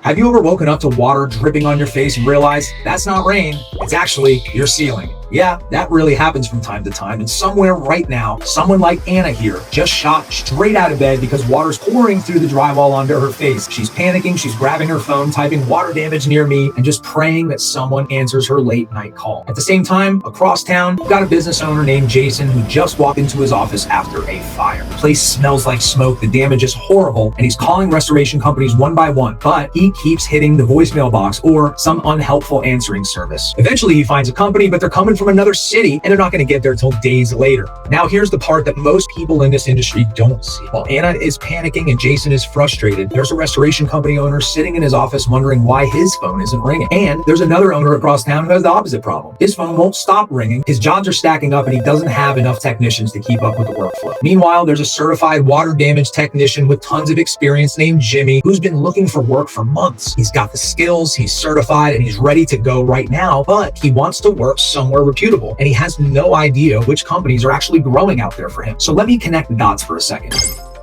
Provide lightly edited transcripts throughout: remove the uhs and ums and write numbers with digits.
Have you ever woken up to water dripping on your face and realized that's not rain, it's actually your ceiling? Yeah, that really happens from time to time, and somewhere right now, someone like Anna here just shot straight out of bed because water's pouring through the drywall onto her face. She's panicking, she's grabbing her phone, typing water damage near me, and just praying that someone answers her late night call. At the same time, across town, we've got a business owner named Jason who just walked into his office after a fire. The place smells like smoke, the damage is horrible, and he's calling restoration companies one by one, but he keeps hitting the voicemail box or some unhelpful answering service. Eventually, he finds a company, but they're coming from another city and they're not going to get there till days later. Now, here's the part that most people in this industry don't see. While Anna is panicking and Jason is frustrated, there's a restoration company owner sitting in his office wondering why his phone isn't ringing. And there's another owner across town who has the opposite problem. His phone won't stop ringing, his jobs are stacking up, and he doesn't have enough technicians to keep up with the workflow. Meanwhile, there's a certified water damage technician with tons of experience named Jimmy who's been looking for work for months. He's got the skills, he's certified, and he's ready to go right now, but he wants to work somewhere reputable, and he has no idea which companies are actually growing out there for him. So let me connect the dots for a second.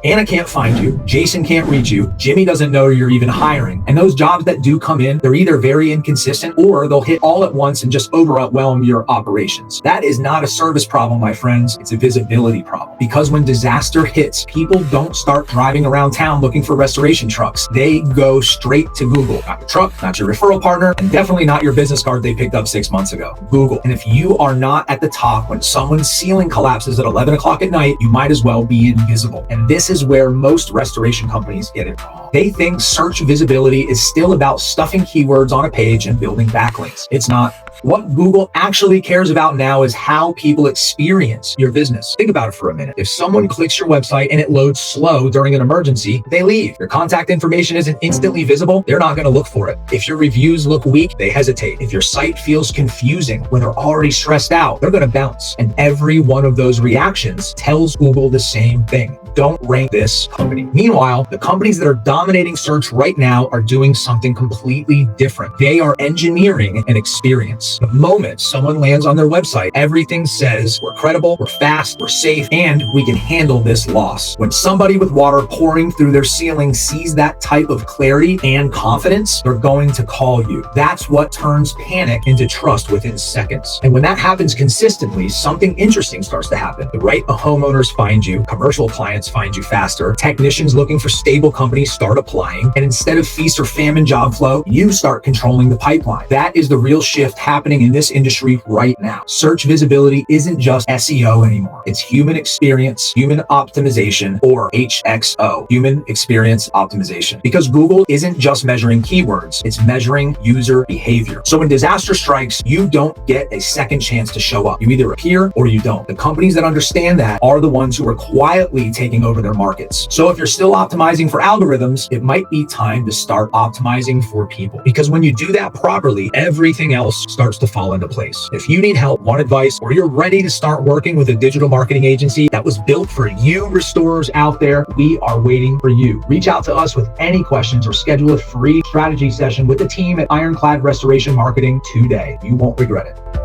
Anna can't find you, Jason can't reach you, Jimmy doesn't know you're even hiring, and those jobs that do come in, they're either very inconsistent or they'll hit all at once and just overwhelm your operations. That is not a service problem, my friends, it's a visibility problem. Because when disaster hits, people don't start driving around town looking for restoration trucks. They go straight to Google. Not your truck, not your referral partner, and definitely not your business card they picked up 6 months ago. Google. And if you are not at the top when someone's ceiling collapses at 11 o'clock at night, you might as well be invisible. And this is where most restoration companies get it wrong. They think search visibility is still about stuffing keywords on a page and building backlinks. It's not. What Google actually cares about now is how people experience your business. Think about it for a minute. If someone clicks your website and it loads slow during an emergency, they leave. Your contact information isn't instantly visible, they're not going to look for it. If your reviews look weak, they hesitate. If your site feels confusing when they're already stressed out, they're going to bounce. And every one of those reactions tells Google the same thing. Don't rank this company. Meanwhile, the companies that are dominating search right now are doing something completely different. They are engineering an experience. The moment someone lands on their website, everything says we're credible, we're fast, we're safe, and we can handle this loss. When somebody with water pouring through their ceiling sees that type of clarity and confidence, they're going to call you. That's what turns panic into trust within seconds. And when that happens consistently, something interesting starts to happen. The right homeowners find you, commercial clients find you faster, technicians looking for stable companies start applying, and instead of feast or famine job flow, you start controlling the pipeline. That is the real shift happening in this industry right now. Search visibility isn't just SEO anymore. It's human experience, human optimization, or HXO, human experience optimization. Because Google isn't just measuring keywords, it's measuring user behavior. So when disaster strikes, you don't get a second chance to show up. You either appear or you don't. The companies that understand that are the ones who are quietly taking over their markets. So if you're still optimizing for algorithms, it might be time to start optimizing for people. Because when you do that properly, everything else starts to fall into place. If you need help, want advice, or you're ready to start working with a digital marketing agency that was built for you restorers out there, we are waiting for you. Reach out to us with any questions or schedule a free strategy session with the team at Ironclad Restoration Marketing today. You won't regret it.